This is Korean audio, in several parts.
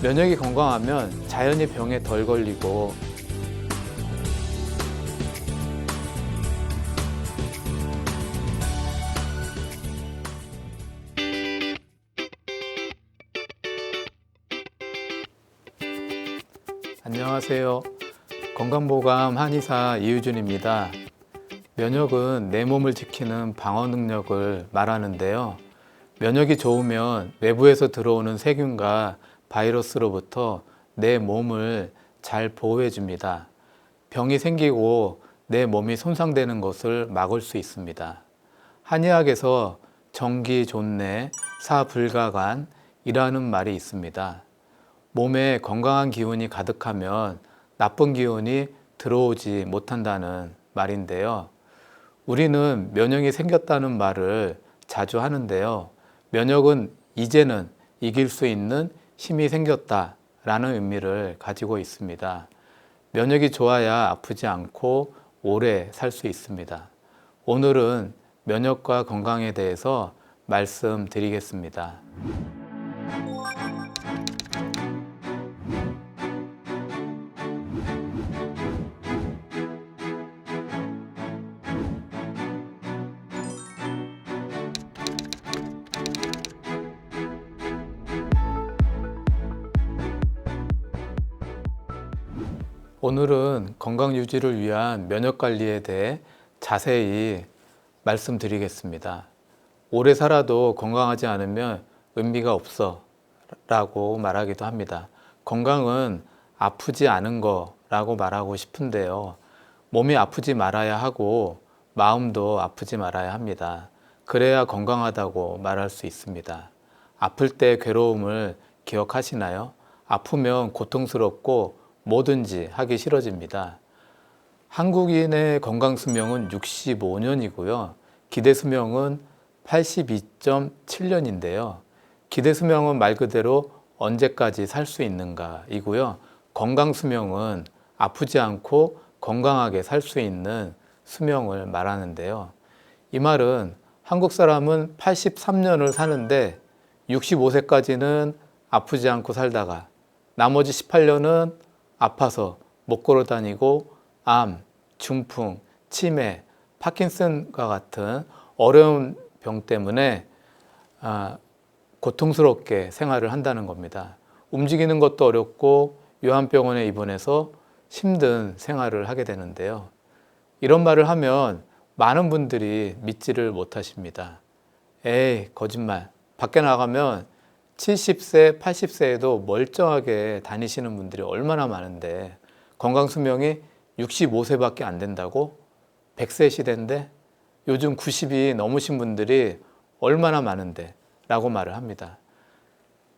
면역이 건강하면 자연히 병에 덜 걸리고 안녕하세요. 건강보감 한의사 이유준입니다. 면역은 내 몸을 지키는 방어 능력을 말하는데요. 면역이 좋으면 외부에서 들어오는 세균과 바이러스로부터 내 몸을 잘 보호해 줍니다. 병이 생기고 내 몸이 손상되는 것을 막을 수 있습니다. 한의학에서 정기존내 사불가간이라는 말이 있습니다. 몸에 건강한 기운이 가득하면 나쁜 기운이 들어오지 못한다는 말인데요. 우리는 면역이 생겼다는 말을 자주 하는데요. 면역은 이제는 이길 수 있는 힘이 생겼다라는 의미를 가지고 있습니다. 면역이 좋아야 아프지 않고 오래 살 수 있습니다. 오늘은 면역과 건강에 대해서 말씀드리겠습니다. 오늘은 건강 유지를 위한 면역 관리에 대해 자세히 말씀드리겠습니다. 오래 살아도 건강하지 않으면 의미가 없어 라고 말하기도 합니다. 건강은 아프지 않은 거라고 말하고 싶은데요. 몸이 아프지 말아야 하고 마음도 아프지 말아야 합니다. 그래야 건강하다고 말할 수 있습니다. 아플 때 괴로움을 기억하시나요? 아프면 고통스럽고 뭐든지 하기 싫어집니다. 한국인의 건강 수명은 65년이고요. 기대 수명은 82.7년인데요. 기대 수명은 말 그대로 언제까지 살 수 있는가 이고요. 건강 수명은 아프지 않고 건강하게 살 수 있는 수명을 말하는데요. 이 말은 한국 사람은 83년을 사는데 65세까지는 아프지 않고 살다가 나머지 18년은 아파서 못 걸어 다니고 암, 중풍, 치매, 파킨슨과 같은 어려운 병 때문에 고통스럽게 생활을 한다는 겁니다. 움직이는 것도 어렵고 요한병원에 입원해서 힘든 생활을 하게 되는데요. 이런 말을 하면 많은 분들이 믿지를 못하십니다. 에이, 거짓말. 밖에 나가면 70세, 80세에도 멀쩡하게 다니시는 분들이 얼마나 많은데 건강수명이 65세밖에 안 된다고? 100세 시대인데 요즘 90이 넘으신 분들이 얼마나 많은데 라고 말을 합니다.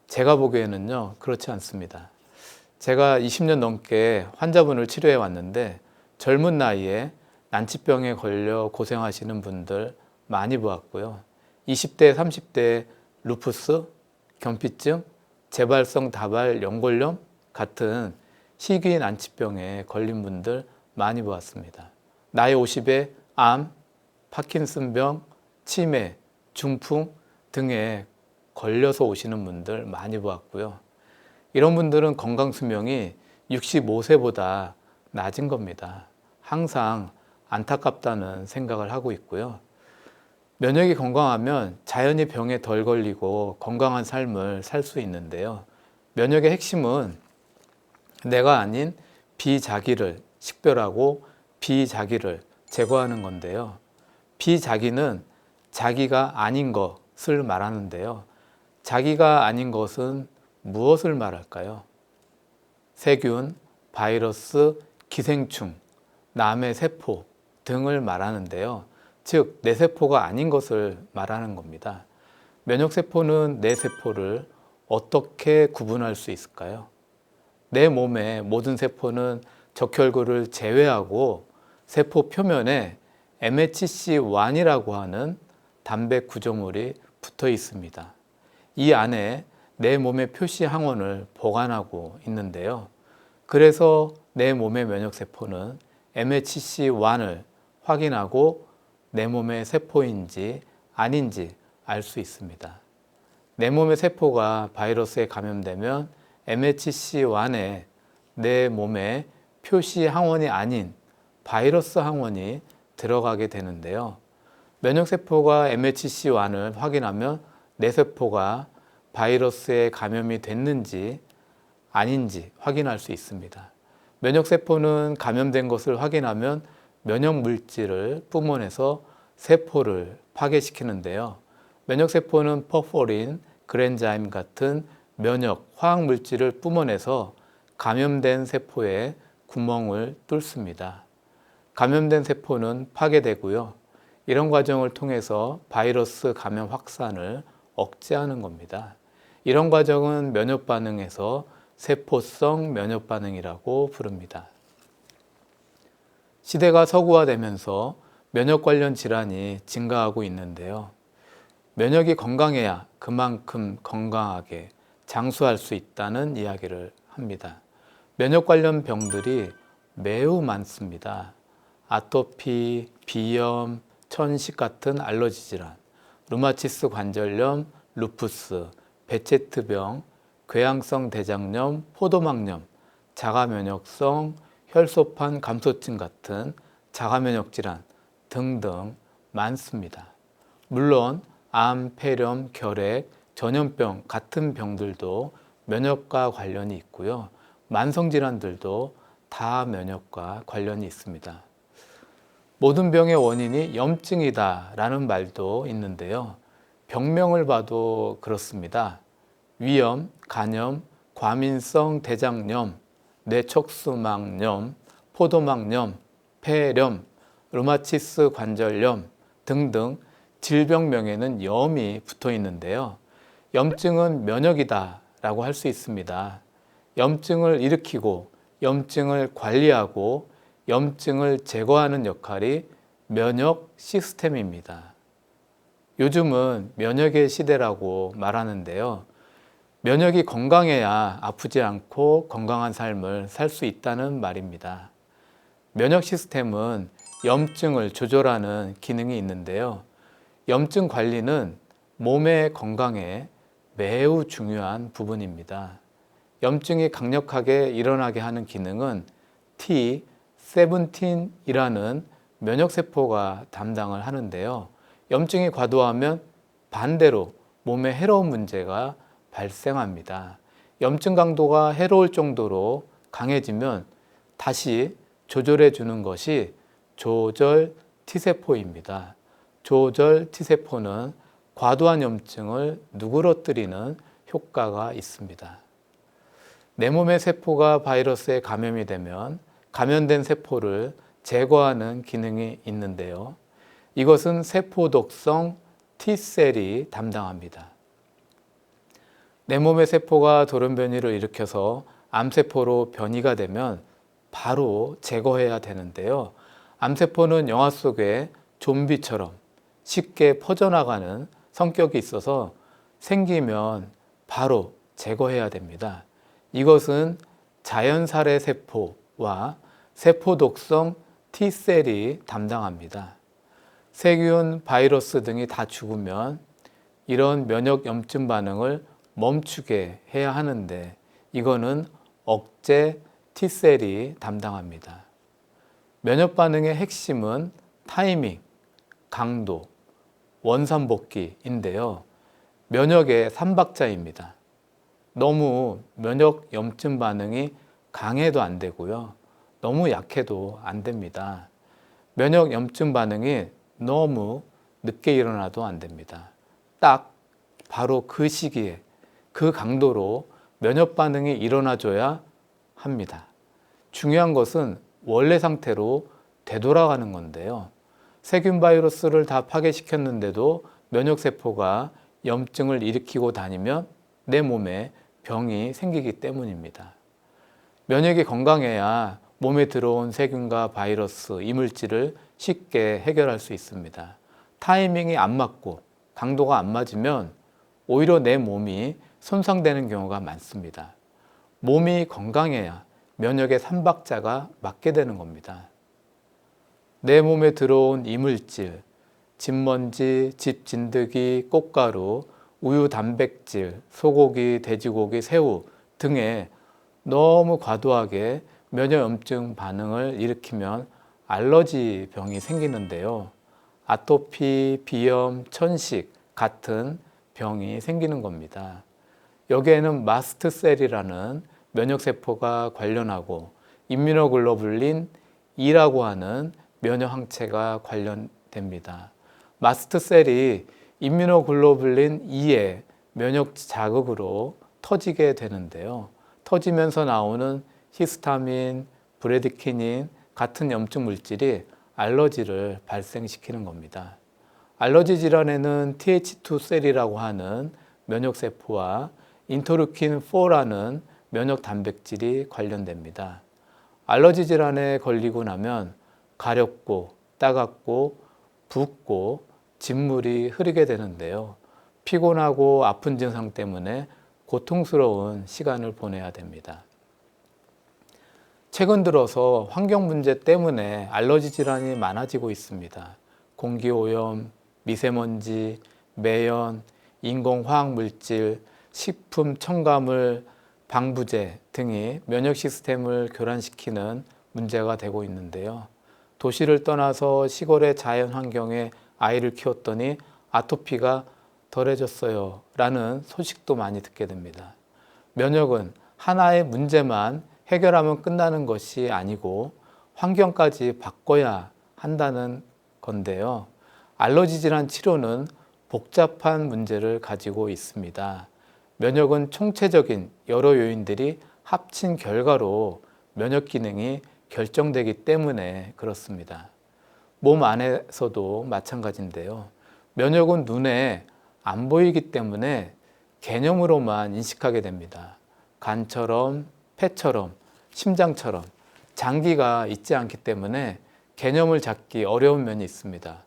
제가 보기에는요, 그렇지 않습니다. 제가 20년 넘게 환자분을 치료해 왔는데 젊은 나이에 난치병에 걸려 고생하시는 분들 많이 보았고요. 20대, 30대 루푸스, 경피증, 재발성 다발 연골염 같은 희귀 난치병에 걸린 분들 많이 보았습니다. 나이 50에 암, 파킨슨병, 치매, 중풍 등에 걸려서 오시는 분들 많이 보았고요. 이런 분들은 건강 수명이 65세보다 낮은 겁니다. 항상 안타깝다는 생각을 하고 있고요. 면역이 건강하면 자연히 병에 덜 걸리고 건강한 삶을 살 수 있는데요. 면역의 핵심은 내가 아닌 비자기를 식별하고 비자기를 제거하는 건데요. 비자기는 자기가 아닌 것을 말하는데요. 자기가 아닌 것은 무엇을 말할까요? 세균, 바이러스, 기생충, 남의 세포 등을 말하는데요. 즉, 내 세포가 아닌 것을 말하는 겁니다. 면역세포는 내 세포를 어떻게 구분할 수 있을까요? 내 몸의 모든 세포는 적혈구를 제외하고 세포 표면에 MHC1이라고 하는 단백 구조물이 붙어 있습니다. 이 안에 내 몸의 표시 항원을 보관하고 있는데요. 그래서 내 몸의 면역세포는 MHC1을 확인하고 내 몸의 세포인지 아닌지 알 수 있습니다. 내 몸의 세포가 바이러스에 감염되면 MHC1에 내 몸에 표시 항원이 아닌 바이러스 항원이 들어가게 되는데요. 면역세포가 MHC1을 확인하면 내 세포가 바이러스에 감염이 됐는지 아닌지 확인할 수 있습니다. 면역세포는 감염된 것을 확인하면 면역물질을 뿜어내서 세포를 파괴시키는데요. 면역세포는 퍼포린, 그랜자임 같은 면역 화학물질을 뿜어내서 감염된 세포에 구멍을 뚫습니다. 감염된 세포는 파괴되고요. 이런 과정을 통해서 바이러스 감염 확산을 억제하는 겁니다. 이런 과정은 면역반응에서 세포성 면역반응이라고 부릅니다. 시대가 서구화되면서 면역 관련 질환이 증가하고 있는데요. 면역이 건강해야 그만큼 건강하게 장수할 수 있다는 이야기를 합니다. 면역 관련 병들이 매우 많습니다. 아토피, 비염, 천식 같은 알러지 질환, 루마티스 관절염, 루푸스, 베체트병, 궤양성 대장염, 포도막염, 자가면역성, 혈소판 감소증 같은 자가면역 질환 등등 많습니다. 물론 암, 폐렴, 결핵, 전염병 같은 병들도 면역과 관련이 있고요. 만성질환들도 다 면역과 관련이 있습니다. 모든 병의 원인이 염증이다 라는 말도 있는데요. 병명을 봐도 그렇습니다. 위염, 간염, 과민성 대장염, 뇌척수막염, 포도막염, 폐렴, 루마티스 관절염 등등 질병명에는 염이 붙어 있는데요. 염증은 면역이다 라고 할 수 있습니다. 염증을 일으키고 염증을 관리하고 염증을 제거하는 역할이 면역 시스템입니다. 요즘은 면역의 시대라고 말하는데요. 면역이 건강해야 아프지 않고 건강한 삶을 살 수 있다는 말입니다. 면역 시스템은 염증을 조절하는 기능이 있는데요. 염증 관리는 몸의 건강에 매우 중요한 부분입니다. 염증이 강력하게 일어나게 하는 기능은 T17이라는 면역세포가 담당을 하는데요. 염증이 과도하면 반대로 몸에 해로운 문제가 발생합니다. 염증 강도가 해로울 정도로 강해지면 다시 조절해 주는 것이 조절 T세포입니다. 조절 T세포는 과도한 염증을 누그러뜨리는 효과가 있습니다. 내 몸의 세포가 바이러스에 감염이 되면 감염된 세포를 제거하는 기능이 있는데요. 이것은 세포독성 T셀이 담당합니다. 내 몸의 세포가 돌연변이를 일으켜서 암세포로 변이가 되면 바로 제거해야 되는데요. 암세포는 영화 속의 좀비처럼 쉽게 퍼져나가는 성격이 있어서 생기면 바로 제거해야 됩니다. 이것은 자연살해 세포와 세포독성 T셀이 담당합니다. 세균, 바이러스 등이 다 죽으면 이런 면역 염증 반응을 멈추게 해야 하는데 이거는 억제 T셀이 담당합니다. 면역 반응의 핵심은 타이밍, 강도, 원산복귀인데요. 면역의 3박자입니다. 너무 면역 염증 반응이 강해도 안 되고요. 너무 약해도 안 됩니다. 면역 염증 반응이 너무 늦게 일어나도 안 됩니다. 딱 바로 그 시기에 그 강도로 면역 반응이 일어나줘야 합니다. 중요한 것은 원래 상태로 되돌아가는 건데요. 세균 바이러스를 다 파괴시켰는데도 면역세포가 염증을 일으키고 다니면 내 몸에 병이 생기기 때문입니다. 면역이 건강해야 몸에 들어온 세균과 바이러스, 이물질을 쉽게 해결할 수 있습니다. 타이밍이 안 맞고 강도가 안 맞으면 오히려 내 몸이 손상되는 경우가 많습니다. 몸이 건강해야 면역의 3박자가 맞게 되는 겁니다. 내 몸에 들어온 이물질, 집먼지, 집진드기, 꽃가루, 우유 단백질, 소고기, 돼지고기, 새우 등에 너무 과도하게 면역염증 반응을 일으키면 알러지 병이 생기는데요. 아토피, 비염, 천식 같은 병이 생기는 겁니다. 여기에는 마스트셀이라는 면역세포가 관련하고 임뮤노글로불린 E라고 하는 면역항체가 관련됩니다. 마스트셀이 임뮤노글로불린 E의 면역 자극으로 터지게 되는데요. 터지면서 나오는 히스타민, 브레디키닌 같은 염증 물질이 알러지를 발생시키는 겁니다. 알러지 질환에는 Th2 셀이라고 하는 면역세포와 인터루킨4라는 면역 단백질이 관련됩니다. 알러지 질환에 걸리고 나면 가렵고 따갑고 붓고 진물이 흐르게 되는데요. 피곤하고 아픈 증상 때문에 고통스러운 시간을 보내야 됩니다. 최근 들어서 환경 문제 때문에 알러지 질환이 많아지고 있습니다. 공기오염, 미세먼지, 매연, 인공화학물질, 식품 첨가물, 방부제 등이 면역 시스템을 교란시키는 문제가 되고 있는데요. 도시를 떠나서 시골의 자연 환경에 아이를 키웠더니 아토피가 덜해졌어요 라는 소식도 많이 듣게 됩니다. 면역은 하나의 문제만 해결하면 끝나는 것이 아니고 환경까지 바꿔야 한다는 건데요. 알러지 질환 치료는 복잡한 문제를 가지고 있습니다. 면역은 총체적인 여러 요인들이 합친 결과로 면역 기능이 결정되기 때문에 그렇습니다. 몸 안에서도 마찬가지인데요. 면역은 눈에 안 보이기 때문에 개념으로만 인식하게 됩니다. 간처럼, 폐처럼, 심장처럼 장기가 있지 않기 때문에 개념을 잡기 어려운 면이 있습니다.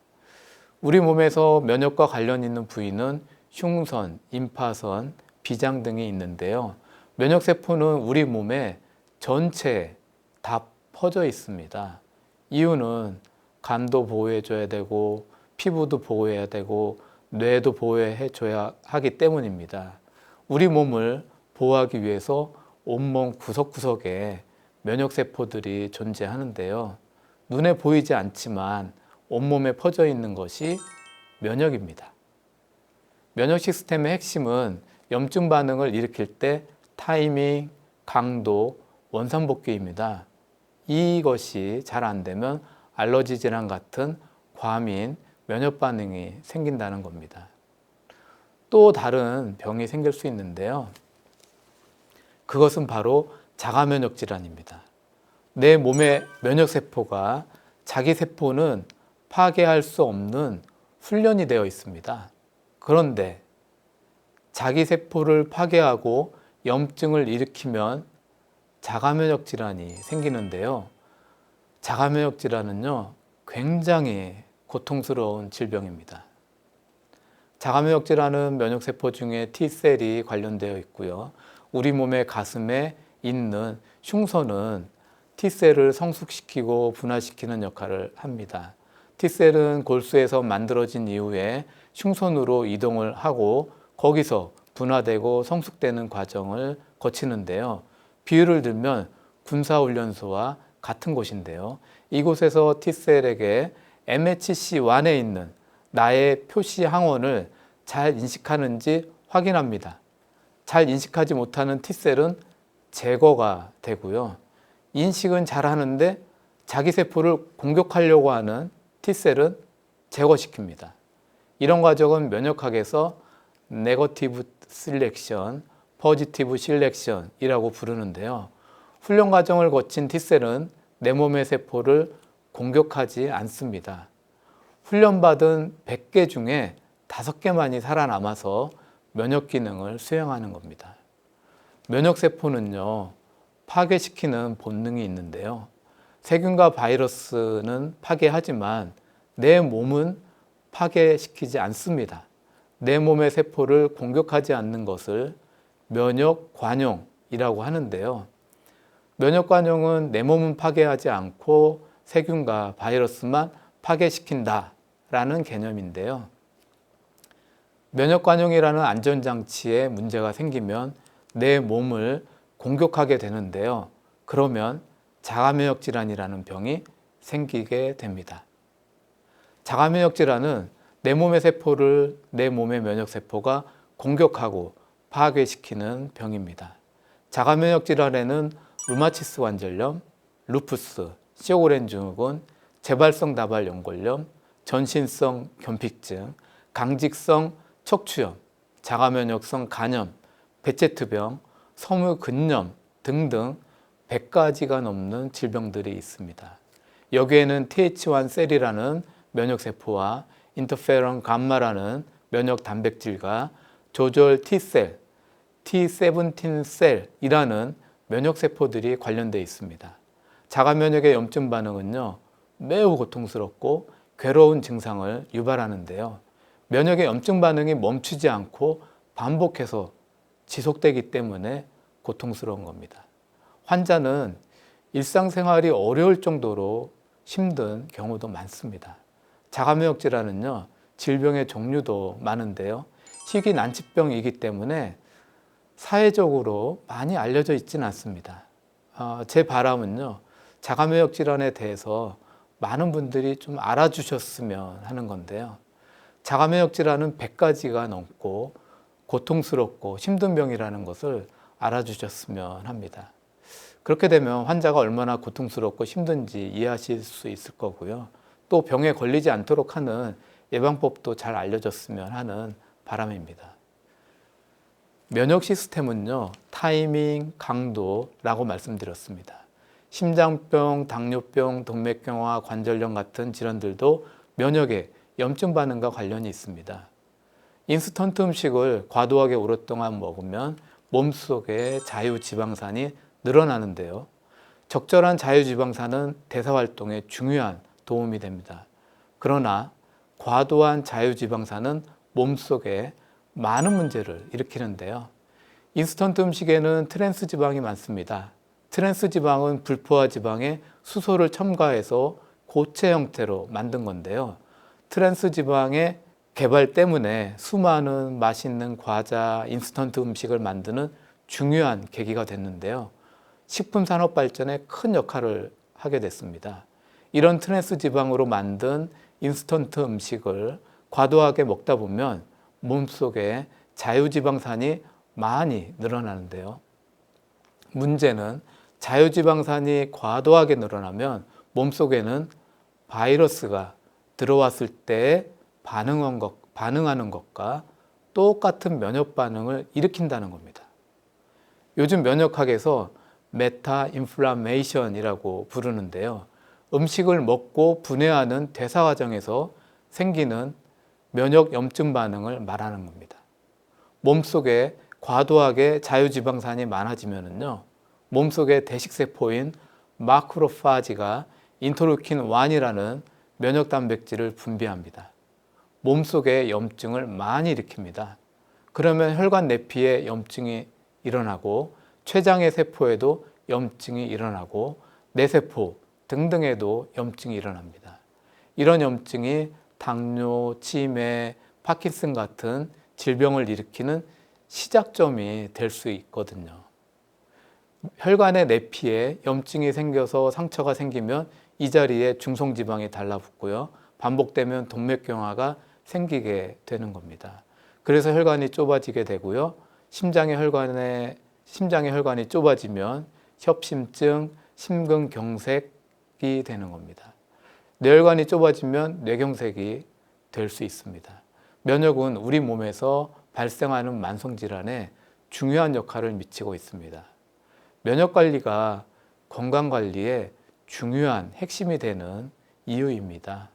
우리 몸에서 면역과 관련 있는 부위는 흉선, 임파선, 비장 등이 있는데요. 면역세포는 우리 몸에 전체에 다 퍼져 있습니다. 이유는 간도 보호해줘야 되고 피부도 보호해야 되고 뇌도 보호해줘야 하기 때문입니다. 우리 몸을 보호하기 위해서 온몸 구석구석에 면역세포들이 존재하는데요. 눈에 보이지 않지만 온몸에 퍼져 있는 것이 면역입니다. 면역 시스템의 핵심은 염증 반응을 일으킬 때 타이밍, 강도, 원산복귀입니다. 이것이 잘 안 되면 알러지 질환 같은 과민 면역 반응이 생긴다는 겁니다. 또 다른 병이 생길 수 있는데요. 그것은 바로 자가면역 질환입니다. 내 몸의 면역세포가 자기 세포는 파괴할 수 없는 훈련이 되어 있습니다. 그런데 자기 세포를 파괴하고 염증을 일으키면 자가면역 질환이 생기는데요. 자가면역 질환은요, 굉장히 고통스러운 질병입니다. 자가면역 질환은 면역세포 중에 T셀이 관련되어 있고요. 우리 몸의 가슴에 있는 흉선은 T셀을 성숙시키고 분화시키는 역할을 합니다. T셀은 골수에서 만들어진 이후에 흉선으로 이동을 하고 거기서 분화되고 성숙되는 과정을 거치는데요. 비유를 들면 군사훈련소와 같은 곳인데요. 이곳에서 T셀에게 MHC1에 있는 나의 표시 항원을 잘 인식하는지 확인합니다. 잘 인식하지 못하는 T셀은 제거가 되고요. 인식은 잘 하는데 자기 세포를 공격하려고 하는 T셀은 제거시킵니다. 이런 과정은 면역학에서 네거티브 셀렉션, 포지티브 셀렉션이라고 부르는데요. 훈련 과정을 거친 T셀은 내 몸의 세포를 공격하지 않습니다. 훈련받은 100개 중에 5개만이 살아남아서 면역 기능을 수행하는 겁니다. 면역세포는요, 파괴시키는 본능이 있는데요. 세균과 바이러스는 파괴하지만 내 몸은 파괴시키지 않습니다. 내 몸의 세포를 공격하지 않는 것을 면역관용이라고 하는데요. 면역관용은 내 몸은 파괴하지 않고 세균과 바이러스만 파괴시킨다라는 개념인데요. 면역관용이라는 안전장치에 문제가 생기면 내 몸을 공격하게 되는데요. 그러면 자가면역 질환이라는 병이 생기게 됩니다. 자가면역 질환은 내 몸의 세포를 내 몸의 면역세포가 공격하고 파괴시키는 병입니다. 자가면역 질환에는 루마티스 관절염, 루푸스, 쇼그렌 증후군, 재발성 다발 연골염, 전신성 겸픽증, 강직성 척추염, 자가면역성 간염, 베체트병, 섬유근염 등등 100가지가 넘는 질병들이 있습니다. 여기에는 TH1 셀이라는 면역세포와 인터페론 감마라는 면역 단백질과 조절 T셀, T17 셀이라는 면역세포들이 관련되어 있습니다. 자가면역의 염증 반응은요, 매우 고통스럽고 괴로운 증상을 유발하는데요. 면역의 염증 반응이 멈추지 않고 반복해서 지속되기 때문에 고통스러운 겁니다. 환자는 일상생활이 어려울 정도로 힘든 경우도 많습니다. 자가면역 질환은요, 질병의 종류도 많은데요. 희귀 난치병이기 때문에 사회적으로 많이 알려져 있지는 않습니다. 제 바람은요, 자가면역 질환에 대해서 많은 분들이 좀 알아주셨으면 하는 건데요. 자가면역 질환은 100가지가 넘고 고통스럽고 힘든 병이라는 것을 알아주셨으면 합니다. 그렇게 되면 환자가 얼마나 고통스럽고 힘든지 이해하실 수 있을 거고요. 또 병에 걸리지 않도록 하는 예방법도 잘 알려졌으면 하는 바람입니다. 면역 시스템은요, 타이밍, 강도라고 말씀드렸습니다. 심장병, 당뇨병, 동맥경화, 관절염 같은 질환들도 면역의 염증 반응과 관련이 있습니다. 인스턴트 음식을 과도하게 오랫동안 먹으면 몸속에 자유지방산이 늘어나는데요. 적절한 자유지방산은 대사활동에 중요한 도움이 됩니다. 그러나 과도한 자유지방산은 몸속에 많은 문제를 일으키는데요. 인스턴트 음식에는 트랜스 지방이 많습니다. 트랜스 지방은 불포화 지방에 수소를 첨가해서 고체 형태로 만든 건데요. 트랜스 지방의 개발 때문에 수많은 맛있는 과자, 인스턴트 음식을 만드는 중요한 계기가 됐는데요. 식품 산업 발전에 큰 역할을 하게 됐습니다. 이런 트랜스 지방으로 만든 인스턴트 음식을 과도하게 먹다 보면 몸속에 자유지방산이 많이 늘어나는데요. 문제는 자유지방산이 과도하게 늘어나면 몸속에는 바이러스가 들어왔을 때 반응하는 것과 똑같은 면역 반응을 일으킨다는 겁니다. 요즘 면역학에서 메타 인플라메이션이라고 부르는데요. 음식을 먹고 분해하는 대사 과정에서 생기는 면역 염증 반응을 말하는 겁니다. 몸속에 과도하게 자유지방산이 많아지면요, 몸속의 대식세포인 마크로파지가 인터루킨 1이라는 면역 단백질을 분비합니다. 몸속에 염증을 많이 일으킵니다. 그러면 혈관 내피에 염증이 일어나고 췌장의 세포에도 염증이 일어나고 뇌세포 등등에도 염증이 일어납니다. 이런 염증이 당뇨, 치매, 파킨슨 같은 질병을 일으키는 시작점이 될 수 있거든요. 혈관의 내피에 염증이 생겨서 상처가 생기면 이 자리에 중성지방이 달라붙고요. 반복되면 동맥경화가 생기게 되는 겁니다. 그래서 혈관이 좁아지게 되고요. 심장의 혈관이 좁아지면 협심증, 심근경색이 되는 겁니다. 뇌혈관이 좁아지면 뇌경색이 될 수 있습니다. 면역은 우리 몸에서 발생하는 만성질환에 중요한 역할을 미치고 있습니다. 면역관리가 건강관리에 중요한 핵심이 되는 이유입니다.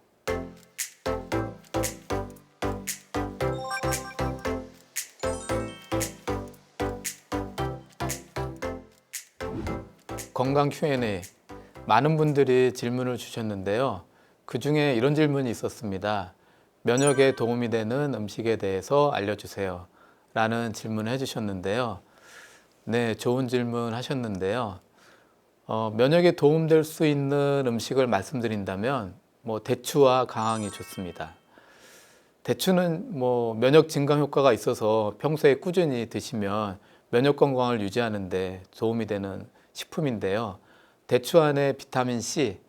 건강 Q&A 많은 분들이 질문을 주셨는데요. 그 중에 이런 질문이 있었습니다. 면역에 도움이 되는 음식에 대해서 알려주세요 라는 질문을 해주셨는데요. 네, 좋은 질문 하셨는데요. 면역에 도움될 수 있는 음식을 말씀드린다면 대추와 강황이 좋습니다. 대추는 면역 증강 효과가 있어서 평소에 꾸준히 드시면 면역 건강을 유지하는 데 도움이 되는 식품인데요. 대추 안에 비타민 C,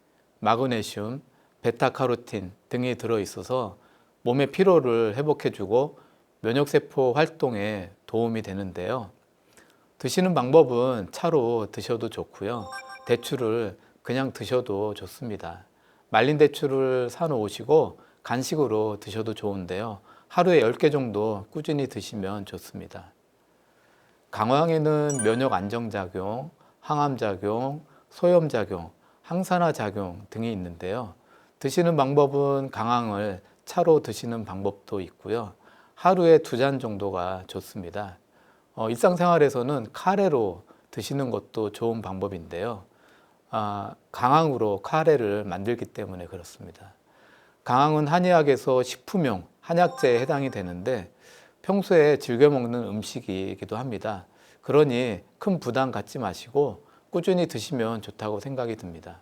마그네슘, 베타카로틴 등이 들어있어서 몸의 피로를 회복해주고 면역세포 활동에 도움이 되는데요. 드시는 방법은 차로 드셔도 좋고요. 대추를 그냥 드셔도 좋습니다. 말린 대추를 사놓으시고 간식으로 드셔도 좋은데요. 하루에 10개 정도 꾸준히 드시면 좋습니다. 강황에는 면역 안정작용, 항암작용, 소염작용, 항산화작용 등이 있는데요. 드시는 방법은 강황을 차로 드시는 방법도 있고요. 하루에 2잔 정도가 좋습니다. 일상생활에서는 카레로 드시는 것도 좋은 방법인데요. 강황으로 카레를 만들기 때문에 그렇습니다. 강황은 한의학에서 식품용 한약재에 해당이 되는데 평소에 즐겨 먹는 음식이기도 합니다. 그러니 큰 부담 갖지 마시고 꾸준히 드시면 좋다고 생각이 듭니다.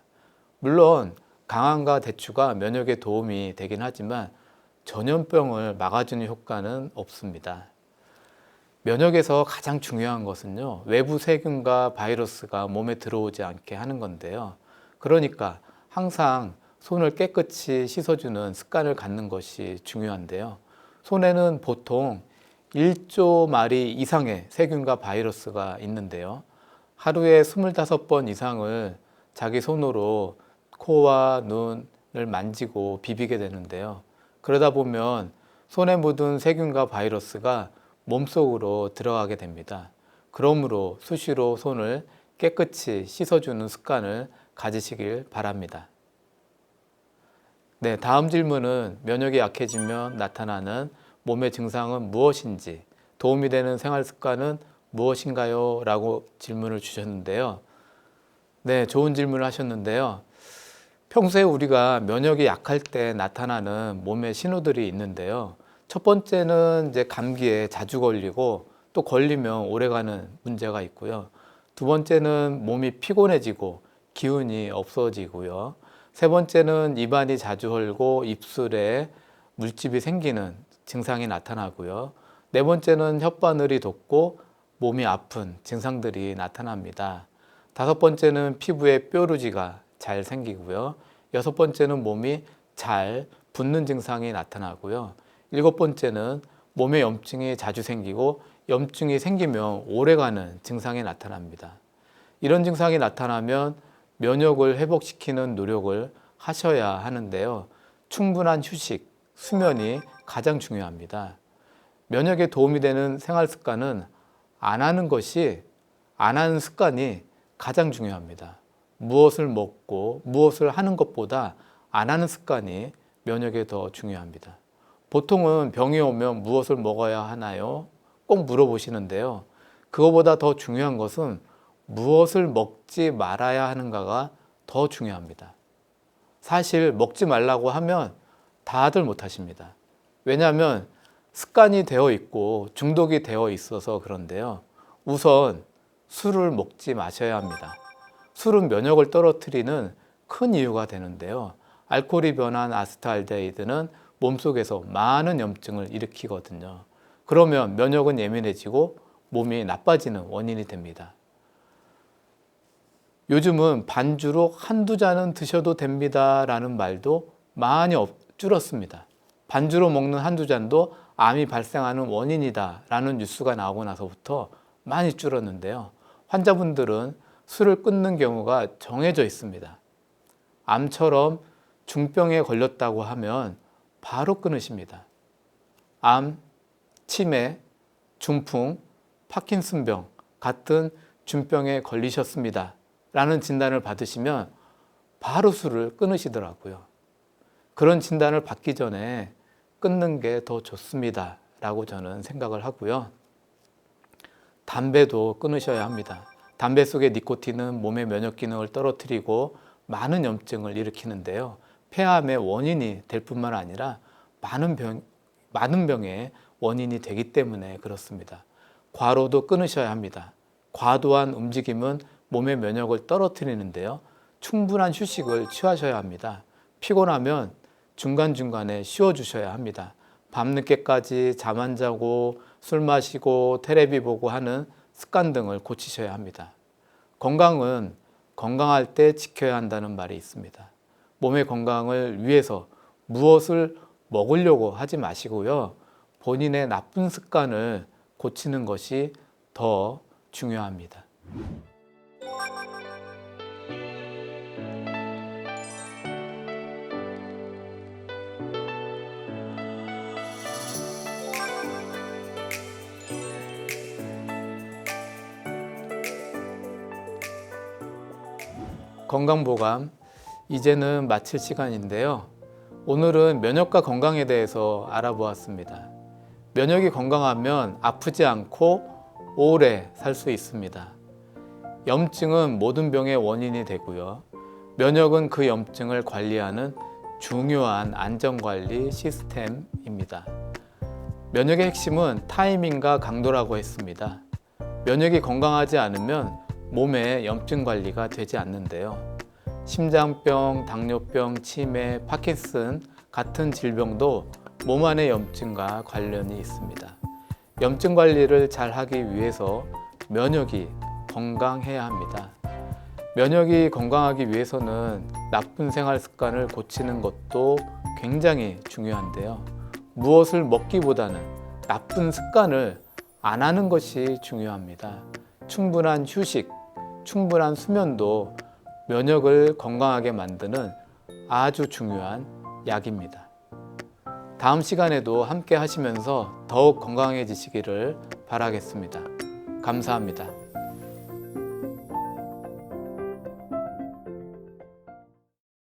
물론 강황과 대추가 면역에 도움이 되긴 하지만 전염병을 막아주는 효과는 없습니다. 면역에서 가장 중요한 것은요, 외부 세균과 바이러스가 몸에 들어오지 않게 하는 건데요. 그러니까 항상 손을 깨끗이 씻어주는 습관을 갖는 것이 중요한데요. 손에는 보통 1조 마리 이상의 세균과 바이러스가 있는데요. 하루에 25번 이상을 자기 손으로 코와 눈을 만지고 비비게 되는데요. 그러다 보면 손에 묻은 세균과 바이러스가 몸속으로 들어가게 됩니다. 그러므로 수시로 손을 깨끗이 씻어주는 습관을 가지시길 바랍니다. 네, 다음 질문은 면역이 약해지면 나타나는 몸의 증상은 무엇인지, 도움이 되는 생활 습관은 무엇인가요? 라고 질문을 주셨는데요. 네, 좋은 질문을 하셨는데요. 평소에 우리가 면역이 약할 때 나타나는 몸의 신호들이 있는데요. 첫 번째는 이제 감기에 자주 걸리고 또 걸리면 오래가는 문제가 있고요. 두 번째는 몸이 피곤해지고 기운이 없어지고요. 세 번째는 입안이 자주 헐고 입술에 물집이 생기는 증상이 나타나고요. 네 번째는 혓바늘이 돋고 몸이 아픈 증상들이 나타납니다. 다섯 번째는 피부에 뾰루지가 잘 생기고요. 여섯 번째는 몸이 잘 붓는 증상이 나타나고요. 일곱 번째는 몸에 염증이 자주 생기고 염증이 생기면 오래가는 증상이 나타납니다. 이런 증상이 나타나면 면역을 회복시키는 노력을 하셔야 하는데요. 충분한 휴식, 수면이 가장 중요합니다. 면역에 도움이 되는 생활 습관은 안 하는 습관이 가장 중요합니다. 무엇을 먹고 무엇을 하는 것보다 안 하는 습관이 면역에 더 중요합니다. 보통은 병이 오면 무엇을 먹어야 하나요? 꼭 물어보시는데요. 그거보다 더 중요한 것은 무엇을 먹지 말아야 하는가가 더 중요합니다. 사실 먹지 말라고 하면 다들 못하십니다. 왜냐하면 습관이 되어 있고 중독이 되어 있어서 그런데요. 우선 술을 먹지 마셔야 합니다. 술은 면역을 떨어뜨리는 큰 이유가 되는데요. 알코올이 변한 아세트알데히드는 몸속에서 많은 염증을 일으키거든요. 그러면 면역은 예민해지고 몸이 나빠지는 원인이 됩니다. 요즘은 반주로 한두 잔은 드셔도 됩니다 라는 말도 많이 줄었습니다. 반주로 먹는 한두 잔도 암이 발생하는 원인이다 라는 뉴스가 나오고 나서부터 많이 줄었는데요. 환자분들은 술을 끊는 경우가 정해져 있습니다. 암처럼 중병에 걸렸다고 하면 바로 끊으십니다. 암, 치매, 중풍, 파킨슨병 같은 중병에 걸리셨습니다 라는 진단을 받으시면 바로 술을 끊으시더라고요. 그런 진단을 받기 전에 끊는 게 더 좋습니다 라고 저는 생각을 하고요. 담배도 끊으셔야 합니다. 담배 속의 니코틴은 몸의 면역 기능을 떨어뜨리고 많은 염증을 일으키는데요. 폐암의 원인이 될 뿐만 아니라 많은 병의 원인이 되기 때문에 그렇습니다. 과로도 끊으셔야 합니다. 과도한 움직임은 몸의 면역을 떨어뜨리는데요. 충분한 휴식을 취하셔야 합니다. 피곤하면 중간중간에 쉬어주셔야 합니다. 밤늦게까지 잠 안 자고 술 마시고 테레비 보고 하는 습관 등을 고치셔야 합니다. 건강은 건강할 때 지켜야 한다는 말이 있습니다. 몸의 건강을 위해서 무엇을 먹으려고 하지 마시고요. 본인의 나쁜 습관을 고치는 것이 더 중요합니다. 건강보감 이제는 마칠 시간인데요. 오늘은 면역과 건강에 대해서 알아보았습니다. 면역이 건강하면 아프지 않고 오래 살 수 있습니다. 염증은 모든 병의 원인이 되고요. 면역은 그 염증을 관리하는 중요한 안전관리 시스템입니다. 면역의 핵심은 타이밍과 강도라고 했습니다. 면역이 건강하지 않으면 몸의 염증 관리가 되지 않는데요. 심장병, 당뇨병, 치매, 파킨슨 같은 질병도 몸 안의 염증과 관련이 있습니다. 염증 관리를 잘 하기 위해서 면역이 건강해야 합니다. 면역이 건강하기 위해서는 나쁜 생활 습관을 고치는 것도 굉장히 중요한데요. 무엇을 먹기보다는 나쁜 습관을 안 하는 것이 중요합니다. 충분한 휴식, 충분한 수면도 면역을 건강하게 만드는 아주 중요한 약입니다. 다음 시간에도 함께 하시면서 더욱 건강해지시기를 바라겠습니다. 감사합니다.